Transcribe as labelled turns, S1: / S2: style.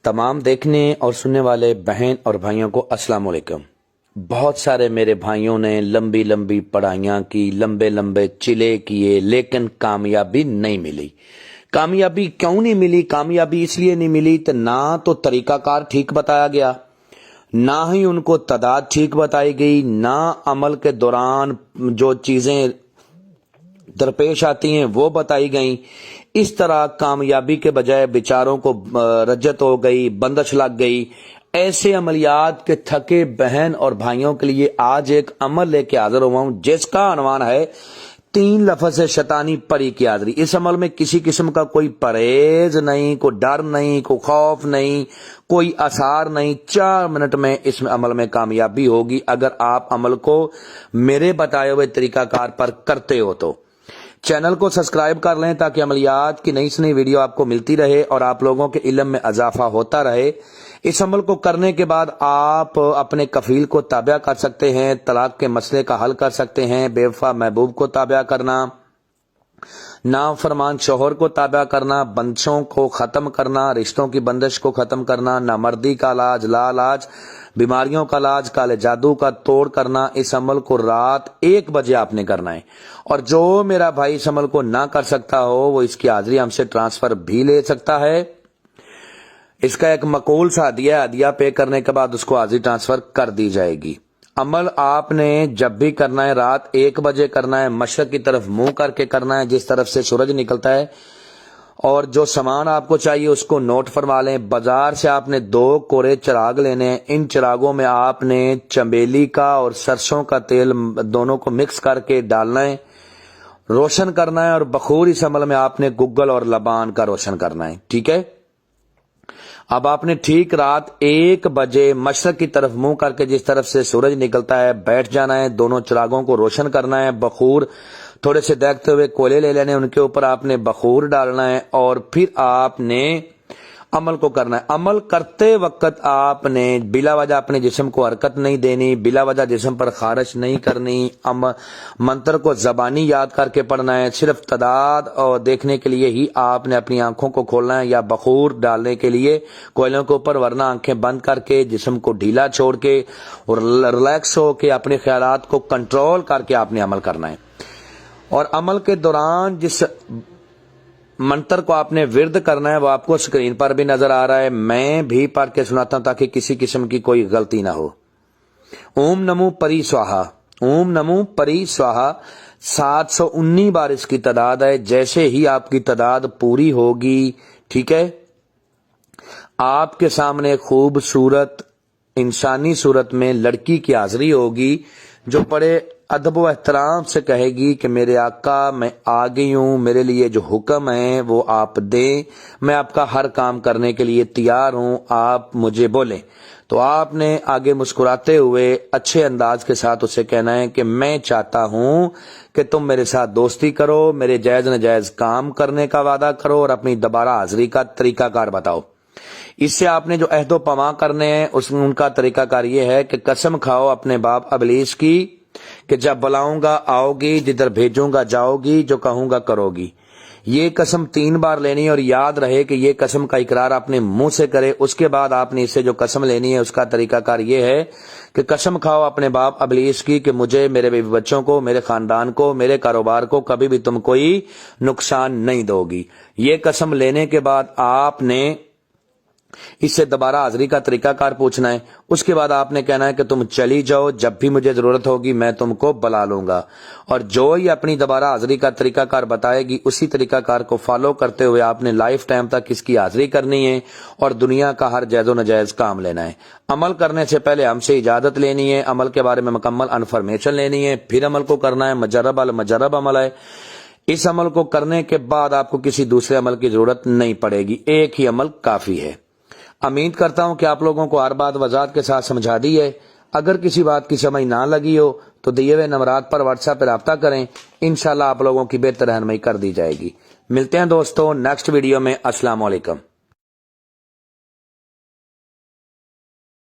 S1: तमाम देखने और सुनने वाले बहन और भाइयों को अस्सलाम वालेकुम। बहुत सारे मेरे भाइयों ने लंबी लंबी पढ़ाइयाँ की, लंबे लंबे चिले किए, लेकिन कामयाबी नहीं मिली। कामयाबी क्यों नहीं मिली? कामयाबी इसलिए नहीं मिली तो ना तो तरीकाकार ठीक बताया गया, ना ही उनको तादाद ठीक बताई गई, ना अमल के दौरान जो चीजें दरपेश आती हैं वो बताई गई। इस तरह कामयाबी के बजाय बेचारों को रज्जत हो गई, बंदश लग गई। ऐसे अमलियात के थके बहन और भाइयों के लिए आज एक अमल लेके हाजिर हुआ हूं जिसका अनवान है 3 लफ्ज से शैतानी परी की हाजिरी। इस अमल में किसी किस्म का कोई परहेज नहीं, कोई डर नहीं, कोई खौफ नहीं, कोई आसार नहीं। 4 मिनट में इस अमल में कामयाबी होगी अगर आप अमल को मेरे बताए हुए तरीकाकार पर करते हो। तो चैनल को सब्सक्राइब कर लें ताकि अमलियात की नई से नई वीडियो आपको मिलती रहे और आप लोगों के इल्म में इजाफा होता रहे। इस अमल को करने के बाद आप अपने कफील को ताबिया कर सकते हैं, तलाक के मसले का हल कर सकते हैं, बेवफा महबूब को ताबिया करना, नाफरमान शोहर को ताबिया करना, बंदिशों को खत्म करना, रिश्तों की बंदिश को खत्म करना, नामर्दी का इलाज, लालाज, बीमारियों का इलाज, काले जादू का तोड़ करना। इस अमल को रात 1 बजे आपने करना है। और जो मेरा भाई इस अमल को ना कर सकता हो वो इसकी हाजिरी हमसे ट्रांसफर भी ले सकता है। इसका एक मकूल सा हदिया पे करने के बाद उसको हाजिरी ट्रांसफर कर दी जाएगी। अमल आपने जब भी करना है रात 1 बजे करना है, मशरक की तरफ मुंह करके करना है जिस तरफ से सूरज निकलता है। और जो सामान आपको चाहिए उसको नोट फरमा लें। बाजार से आपने 2 कोरे चिराग लेने हैं। इन चिरागों में आपने चमेली का और सरसों का तेल दोनों को मिक्स करके डालना है, रोशन करना है। और बखूर इस अमल में आपने गुग्गल और लबान का रोशन करना है। ठीक है। अब आपने ठीक रात 1 बजे मशरक की तरफ मुंह करके जिस तरफ से सूरज निकलता है बैठ जाना है, दोनों चिरागों को रोशन करना है। बखूर थोड़े से देखते हुए कोयले ले लेने, उनके ऊपर आपने बखूर डालना है और फिर आपने अमल को करना है। अमल करते वक्त आपने बिला वजह अपने जिस्म को हरकत नहीं देनी, बिला वजह जिस्म पर खारिश नहीं करनी। मंत्र को जबानी याद करके पढ़ना है। सिर्फ तादाद और देखने के लिए ही आपने अपनी आंखों को खोलना है या बखूर डालने के लिए कोयलों के ऊपर, वरना आंखें बंद करके जिस्म को ढीला छोड़ के और रिलैक्स होकर अपने ख्यालात को कंट्रोल करके आपने अमल करना है। और अमल के दौरान जिस मंत्र को आपने विर्द करना है वो आपको स्क्रीन पर भी नजर आ रहा है। मैं भी पढ़ के सुनाता हूं ताकि किसी किस्म की कोई गलती ना हो। ओम नमो परी स्वाहा, ओम नमो परी स्वाहा 719 बार इसकी तादाद है। जैसे ही आपकी तादाद पूरी होगी, ठीक है, आपके सामने खूबसूरत इंसानी सूरत में लड़की की हाजिरी होगी जो बड़े अदब व एहतराम से कहेगी कि मेरे आका, मैं आ गई हूं, मेरे लिए जो हुक्म है वो आप दें, मैं आपका हर काम करने के लिए तैयार हूं, आप मुझे बोलें। तो आपने आगे मुस्कुराते हुए अच्छे अंदाज के साथ उसे कहना है कि मैं चाहता हूं कि तुम मेरे साथ दोस्ती करो, मेरे जायज नजायज काम करने का वादा करो और अपनी दोबारा हाजिरी का तरीकाकार बताओ। इससे आपने जो अहदो पमा करने हैं उनका तरीकाकार ये है कि कसम खाओ अपने बाप अबलीस की कि जब बुलाऊंगा आओगी, जिधर भेजूंगा जाओगी, जो कहूंगा करोगी। ये कसम 3 बार लेनी है और याद रहे कि ये कसम का इकरार अपने मुंह से करे। उसके बाद आपने इससे जो कसम लेनी है उसका तरीकाकार ये है कि कसम खाओ अपने बाप अबलीस की कि मुझे, मेरे बीवी बच्चों को, मेरे खानदान को, मेरे कारोबार को कभी भी तुम कोई नुकसान नहीं दोगी। ये कसम लेने के बाद आपने इससे दोबारा हाजिरी का तरीकाकार पूछना है। उसके बाद आपने कहना है कि तुम चली जाओ, जब भी मुझे जरूरत होगी मैं तुमको बुला लूंगा। और जो ही अपनी दोबारा हाजिरी का तरीकाकार बताएगी उसी तरीकाकार को फॉलो करते हुए आपने लाइफ टाइम तक इसकी हाजिरी करनी है और दुनिया का हर जायज़ो नजायज काम लेना है। अमल करने से पहले हमसे इजाजत लेनी है, अमल के बारे में मुकम्मल इन्फॉर्मेशन लेनी है, फिर अमल को करना है। मजरब अल मजरब अमल है। इस अमल को करने के बाद आपको किसी दूसरे अमल की जरूरत नहीं पड़ेगी, एक ही अमल काफी है। उम्मीद करता हूं कि आप लोगों को हर बात वजाहत के साथ समझा दी है। अगर किसी बात की समझ ना लगी हो तो दिए हुए नंबरात पर व्हाट्सएप पर राब्ता करें, इंशाल्लाह आप लोगों की बेहतर रहनुमाई कर दी जाएगी। मिलते हैं दोस्तों नेक्स्ट वीडियो में। अस्सलाम वालेकुम।